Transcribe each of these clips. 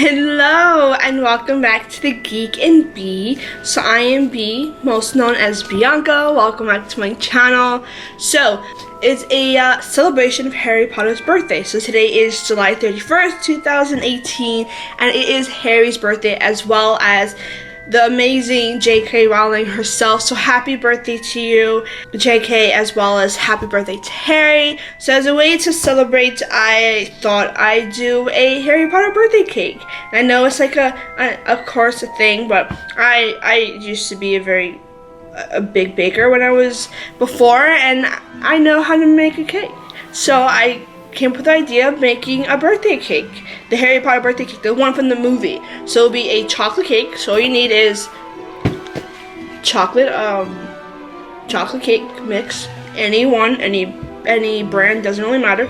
Hello and welcome back to the Geek and Bee. So I am Bee, most known as Bianca. Welcome back to my channel. So it's a celebration of Harry Potter's birthday. So today is July 31st, 2018, and it is Harry's birthday as well as the amazing J.K. Rowling herself. So happy birthday to you, J.K., as well as happy birthday to Harry. So as a way to celebrate, I thought I'd do a Harry Potter birthday cake. And I know it's like of course a thing, but I used to be a big baker when I was before, and I know how to make a cake. So I came up with the idea of making a birthday cake, the Harry Potter birthday cake, the one from the movie. So it'll be a chocolate cake. So all you need is chocolate cake mix, any brand, doesn't really matter.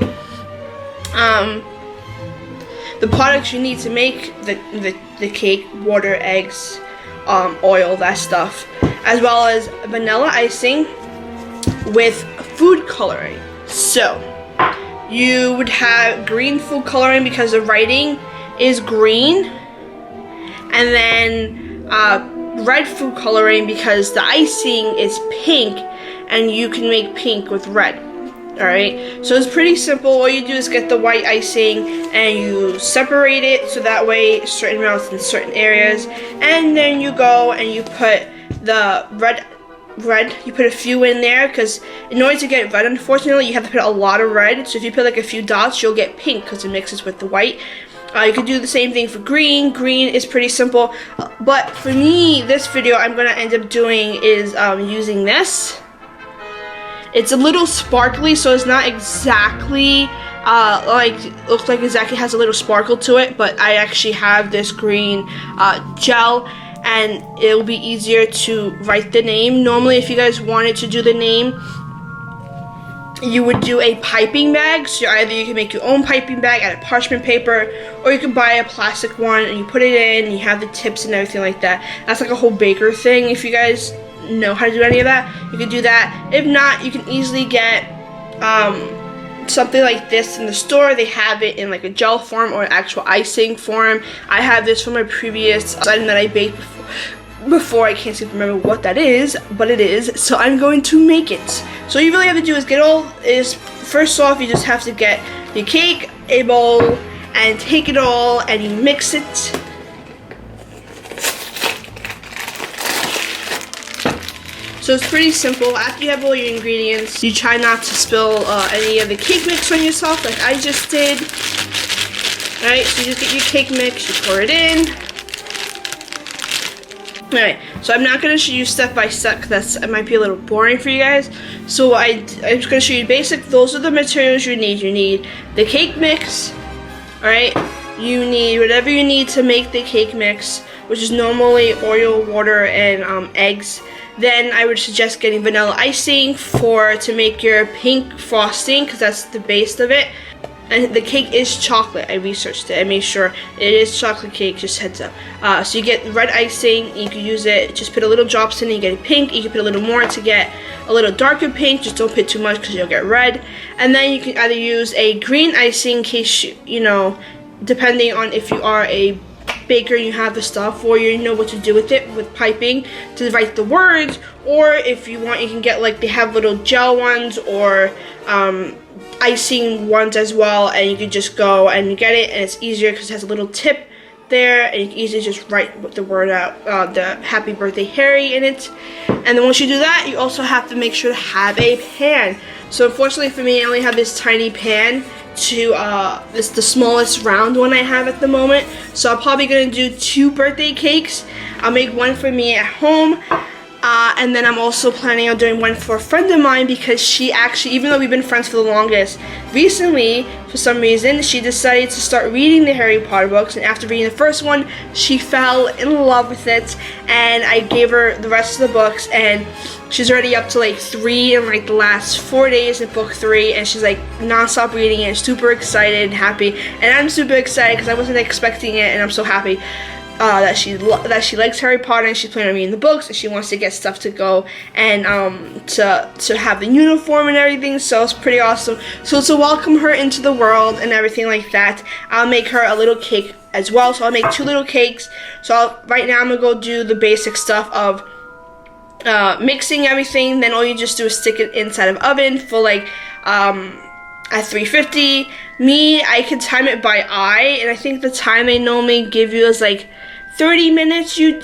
The products you need to make the cake: water, eggs, oil, that stuff, as well as vanilla icing with food coloring. So you would have green food coloring because the writing is green, and then red food coloring because the icing is pink and you can make pink with red. Alright, so it's pretty simple. All you do is get the white icing and you separate it so that way certain amounts in certain areas, and then you go and you put the red, you put a few in there, because in order to get red, unfortunately, you have to put a lot of red. So if you put like a few dots, you'll get pink because it mixes with the white. You could do the same thing for green. Green is pretty simple, but for me, this video I'm gonna end up doing is using this. It's a little sparkly, so it's not exactly looks like exactly has a little sparkle to it, but I actually have this green gel, and it'll be easier to write the name. Normally, if you guys wanted to do the name, you would do a piping bag. So either you can make your own piping bag out of parchment paper, or you can buy a plastic one and you put it in and you have the tips and everything like that. That's like a whole baker thing. If you guys know how to do any of that, you can do that. If not, you can easily get something like this in the store. They have it in like a gel form or actual icing form. I have this from my previous item that I baked before. I can't seem to remember what that is, but it is. So I'm going to make it. So all you really have to do is first off, you just have to get your cake, a bowl, and take it all and you mix it. So it's pretty simple. After you have all your ingredients, you try not to spill any of the cake mix on yourself like I just did. Alright, so you just get your cake mix, you pour it in. Alright, so I'm not going to show you step by step because it might be a little boring for you guys. So I'm just going to show you basic. Those are the materials you need. You need the cake mix. Alright, you need whatever you need to make the cake mix, which is normally oil, water, and eggs. Then I would suggest getting vanilla icing to make your pink frosting, because that's the base of it. And the cake is chocolate. I researched it. I made sure it is chocolate cake, just heads up. So you get red icing. You can use it. Just put a little drops in and you get a pink. You can put a little more to get a little darker pink. Just don't put too much because you'll get red. And then you can either use a green icing in case depending on if you are a baker, you have the stuff, or you know what to do with it with piping to write the words, or if you want, you can get like they have little gel ones or icing ones as well, and you can just go and get it, and it's easier because it has a little tip there, and you can easily just write the word out, the happy birthday Harry in it. And then once you do that, you also have to make sure to have a pan. So unfortunately for me, I only have this tiny pan this the smallest round one I have at the moment. So I'm probably gonna do 2 birthday cakes. I'll make one for me at home, and then I'm also planning on doing one for a friend of mine, because she actually, even though we've been friends for the longest, recently for some reason she decided to start reading the Harry Potter books, and after reading the first one she fell in love with it, and I gave her the rest of the books, and she's already up to like 3 in like the last 4 days in book 3, and she's like non-stop reading it, super excited and happy, and I'm super excited because I wasn't expecting it, and I'm so happy that she likes Harry Potter, and she's planning on reading the books, and she wants to get stuff to go and to have the uniform and everything. So it's pretty awesome. So to welcome her into the world and everything like that, I'll make her a little cake as well. So I'll make 2 little cakes. So right now I'm gonna go do the basic stuff of mixing everything. Then all you just do is stick it inside of oven for like at 350. I can time it by eye, and I think the time they normally give you is like 30 minutes. You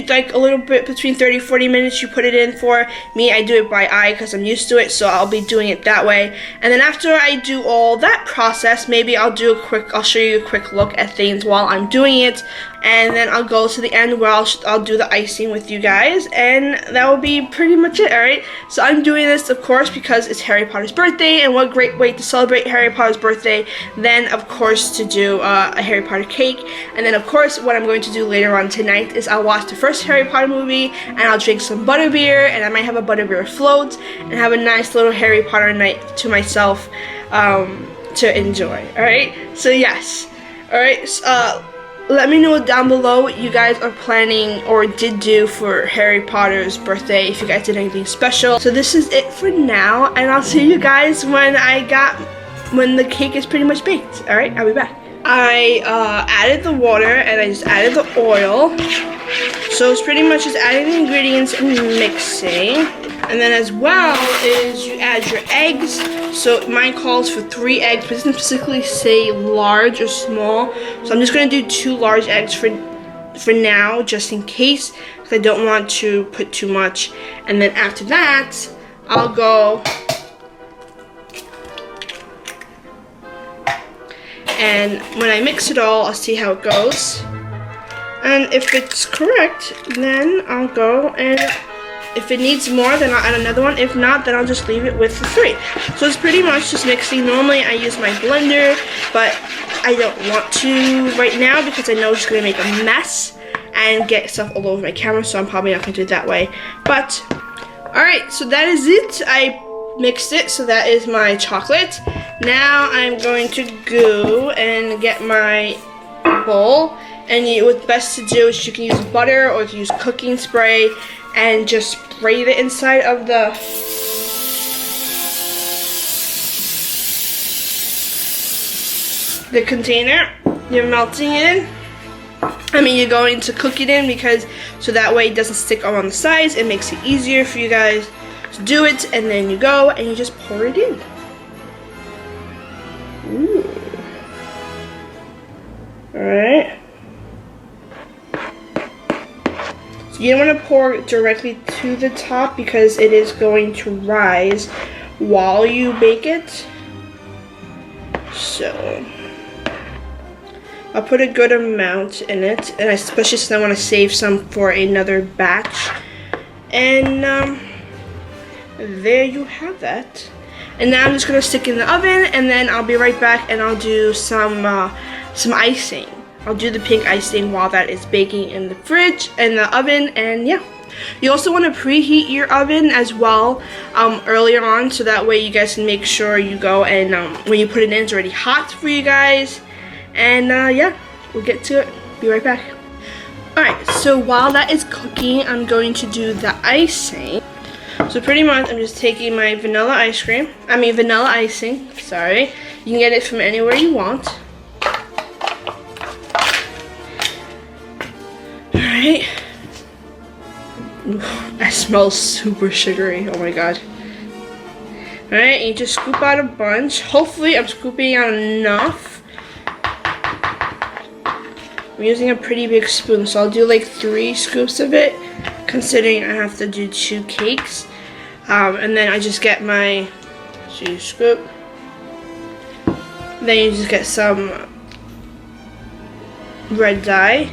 like a little bit between 30 40 minutes you put it in for. I do it by eye because I'm used to it, so I'll be doing it that way. And then after I do all that process, maybe I'll show you a quick look at things while I'm doing it, and then I'll go to the end where I'll do the icing with you guys, and that will be pretty much it. Alright, so I'm doing this of course because it's Harry Potter's birthday, and what great way to celebrate Harry Potter's birthday than of course to do a Harry Potter cake. And then of course what I'm going to do later on tonight is I'll watch the first Harry Potter movie, and I'll drink some butterbeer, and I might have a butterbeer float and have a nice little Harry Potter night to myself to enjoy. Alright, so yes. Alright, let me know down below what you guys are planning or did do for Harry Potter's birthday, if you guys did anything special. So this is it for now, and I'll see you guys when the cake is pretty much baked. Alright, I'll be back. I added the water and I just added the oil. So it's pretty much just adding the ingredients and mixing. And then as well is you add your eggs. So mine calls for 3 eggs, but it doesn't specifically say large or small. So I'm just going to do 2 large eggs for now, just in case, because I don't want to put too much. And then after that, I'll go and when I mix it all, I'll see how it goes. And if it's correct, then I'll go, and if it needs more, then I'll add another one. If not, then I'll just leave it with the 3. So it's pretty much just mixing. Normally I use my blender, but I don't want to right now because I know it's going to make a mess and get stuff all over my camera, so I'm probably not going to do it that way. But, alright, so that is it. I mixed it, so that is my chocolate. Now I'm going to go and get my bowl, and what's best to do is you can use butter or you can use cooking spray and just spray the inside of the container you're melting it in. You're going to cook it in, because so that way it doesn't stick on the sides. It makes it easier for you guys to do it, and then you go and you just pour it in. Ooh. Alright. So you don't want to pour it directly to the top because it is going to rise while you bake it. So I'll put a good amount in it, and especially since I want to save some for another batch. And there you have that. And now I'm just gonna stick it in the oven, and then I'll be right back and I'll do some icing. I'll do the pink icing while that is baking in the fridge, in the oven, and yeah. You also want to preheat your oven as well earlier on, so that way you guys can make sure you go and when you put it in, it's already hot for you guys. And yeah, we'll get to it. Be right back. Alright, so while that is cooking, I'm going to do the icing. So pretty much I'm just taking my vanilla icing, sorry. You can get it from anywhere you want. Alright. That smells super sugary, oh my god. Alright, you just scoop out a bunch. Hopefully I'm scooping out enough. I'm using a pretty big spoon, so I'll do like 3 scoops of it, considering I have to do 2 cakes. And then I just get my, so you scoop, then you just get some red dye.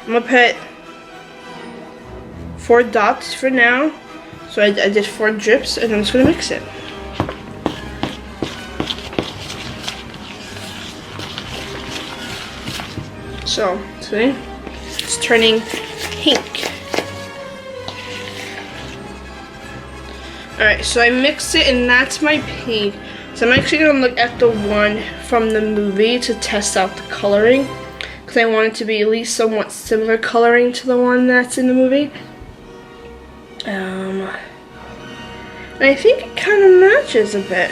I'm gonna put 4 dots for now, so I did 4 drips, and I'm just gonna mix it. So, see, it's turning pink. Alright, so I mixed it, and that's my pink. So I'm actually going to look at the one from the movie to test out the coloring, because I want it to be at least somewhat similar coloring to the one that's in the movie. And I think it kind of matches a bit.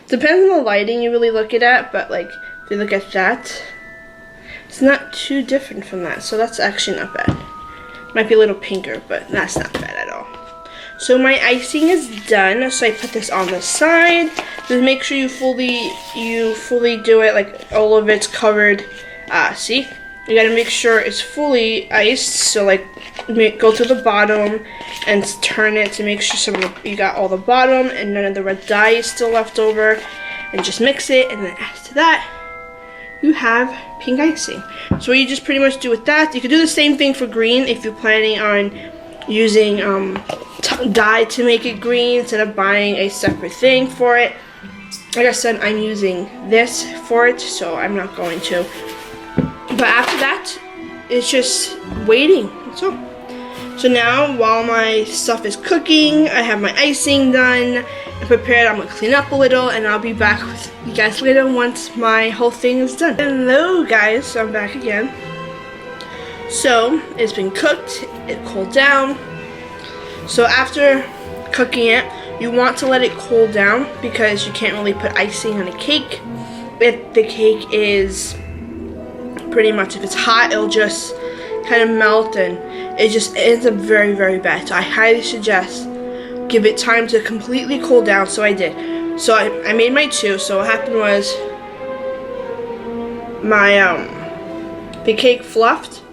Depends on the lighting you really look at, but like If you look at that, it's not too different from that, so that's actually not bad. Might be a little pinker, but that's not bad at all. So my icing is done, so I put this on the side. Just make sure you fully do it, like all of it's covered. See? You gotta make sure it's fully iced, so like go to the bottom and turn it to make sure you got all the bottom and none of the red dye is still left over, and just mix it, and then after that you have pink icing. So you just pretty much do with that. You could do the same thing for green if you're planning on using dye to make it green instead of buying a separate thing for it. Like I said, I'm using this for it, so I'm not going to. But after that, it's just waiting. That's all. So now, while my stuff is cooking, I have my icing done and prepared. I'm gonna clean up a little, and I'll be back with you guys later once my whole thing is done. Hello, guys. So I'm back again. So it's been cooked. It cooled down. So after cooking it, you want to let it cool down because you can't really put icing on a cake. If the cake is pretty much, if it's hot, it'll just kind of melt and it just ends up very, very bad. So I highly suggest give it time to completely cool down. So I did. So I made my two. So what happened was my the cake fluffed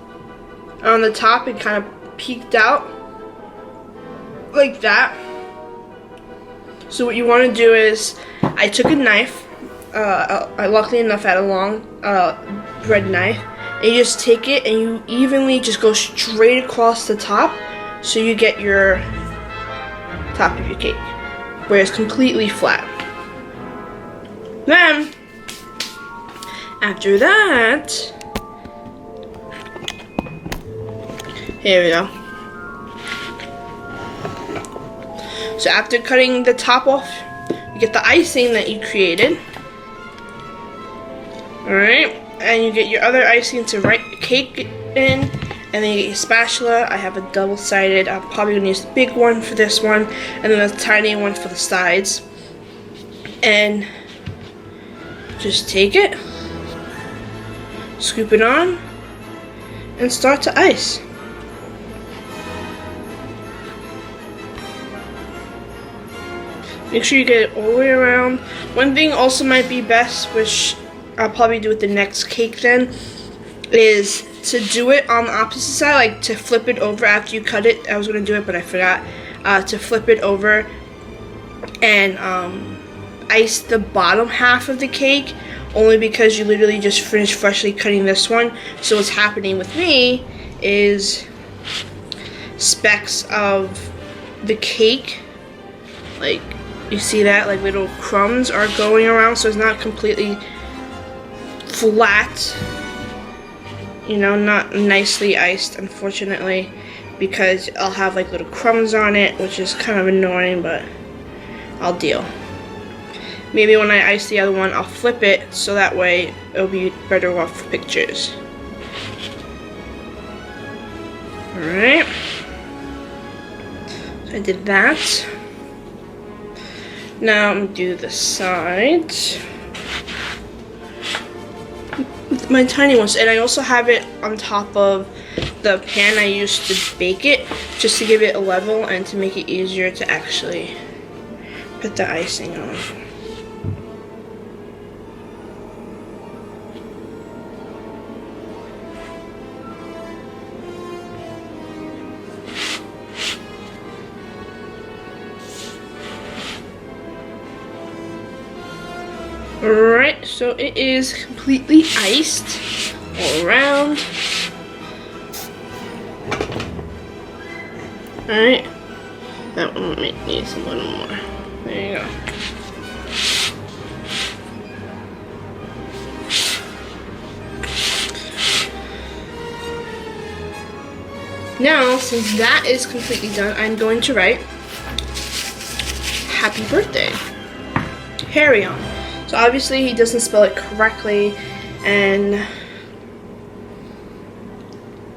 on the top and kind of peeked out like that. So what you want to do is, I took a knife. I luckily enough had a long bread knife, and you just take it and you evenly just go straight across the top, so you get your top of your cake where it's completely flat. Then after that, here we go. So after cutting the top off, you get the icing that you created. Alright, and you get your other icing to write your cake in, and then you get your spatula. I have a double-sided. I'm probably going to use the big one for this one, and then a tiny one for the sides. And just take it, scoop it on, and start to ice. Make sure you get it all the way around. One thing also might be best, which I'll probably do with the next cake then, is to do it on the opposite side, like to flip it over after you cut it. I was going to do it, but I forgot. To flip it over and ice the bottom half of the cake, only because you literally just finished freshly cutting this one. So what's happening with me is specks of the cake, like, you see that, like little crumbs are going around, so it's not completely flat, you know, not nicely iced, unfortunately, because I'll have like little crumbs on it, which is kind of annoying, but I'll deal. Maybe when I ice the other one, I'll flip it so that way it'll be better off for pictures. Alright, so I did that. Now I'm gonna do the sides. My tiny ones, and I also have it on top of the pan I used to bake it, just to give it a level and to make it easier to actually put the icing on. Alright, so it is completely iced all around. Alright, that one needs a little more. There you go. Now, since that is completely done, I'm going to write happy birthday, Harry on. So obviously he doesn't spell it correctly, and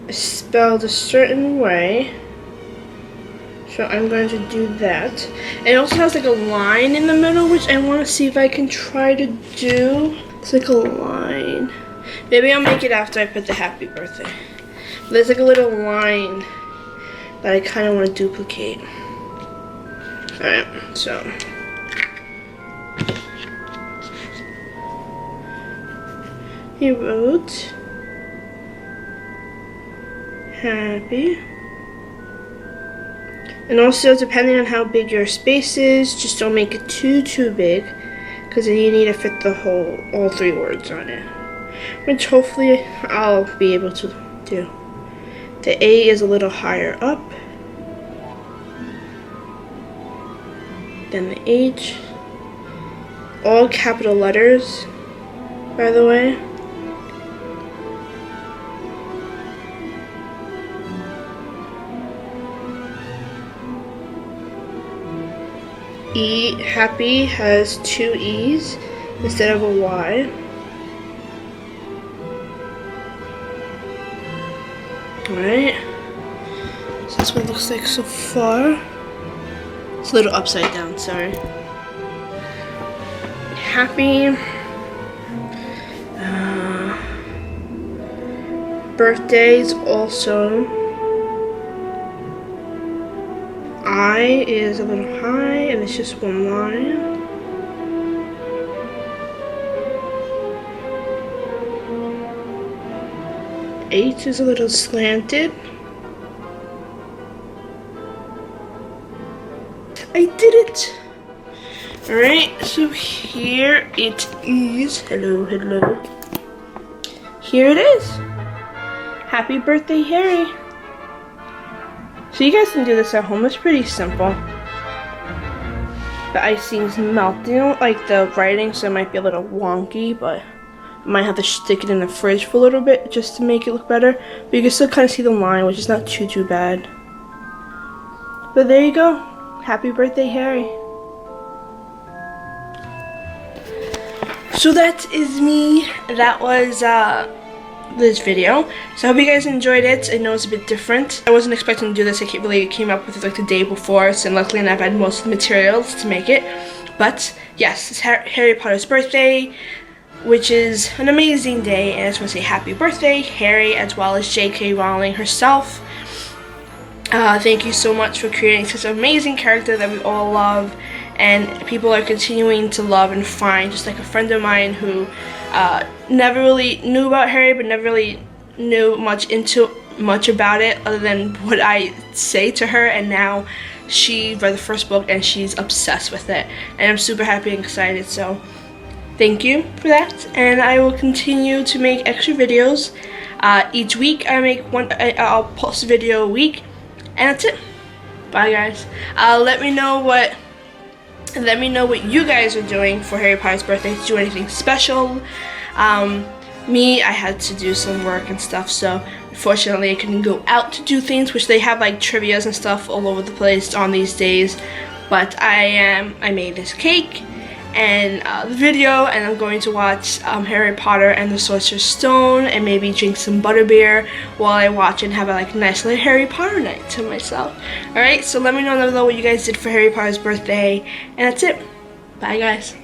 it's spelled a certain way. So I'm going to do that. And it also has like a line in the middle, which I want to see if I can try to do. It's like a line. Maybe I'll make it after I put the happy birthday. There's like a little line that I kind of want to duplicate. Alright, so. He wrote, happy. And also, depending on how big your space is, just don't make it too big, because then you need to fit the all 3 words on it, which hopefully I'll be able to do. The A is a little higher up than the H. All capital letters, by the way. E, happy, has 2 E's instead of a Y. Alright. So that's what it looks like so far. It's a little upside down, sorry. Happy. Birthdays also. I is a little high and it's just 1 line. H is a little slanted. I did it! Alright, so here it is. Hello. Here it is. Happy birthday, Harry. So you guys can do this at home. It's pretty simple. The icing's melting. I don't like the writing, so it might be a little wonky, but I might have to stick it in the fridge for a little bit just to make it look better. But you can still kind of see the line, which is not too bad. But there you go. Happy birthday, Harry. So that is me. That was this video. So I hope you guys enjoyed it. I know it's a bit different. I wasn't expecting to do this. I really came up with it like the day before, so luckily enough I had most of the materials to make it. But yes, it's Harry Potter's birthday, which is an amazing day, and I just want to say happy birthday, Harry, as well as J.K. Rowling herself. Thank you so much for creating such an amazing character that we all love, and people are continuing to love and find, just like a friend of mine who never really knew about Harry, but never really knew much about it other than what I say to her, and now she read the first book and she's obsessed with it, and I'm super happy and excited. So thank you for that, and I will continue to make extra videos each week. I'll post a video a week, and that's it. Bye guys. Let me know what you guys are doing for Harry Potter's birthday. Did you do anything special? Me, I had to do some work and stuff, so unfortunately I couldn't go out to do things, which they have like trivias and stuff all over the place on these days. But I made this cake and the video, and I'm going to watch Harry Potter and the Sorcerer's Stone, and maybe drink some butterbeer while I watch and have a like nice little Harry Potter night to myself. Alright, so let me know what you guys did for Harry Potter's birthday, and that's it. Bye guys.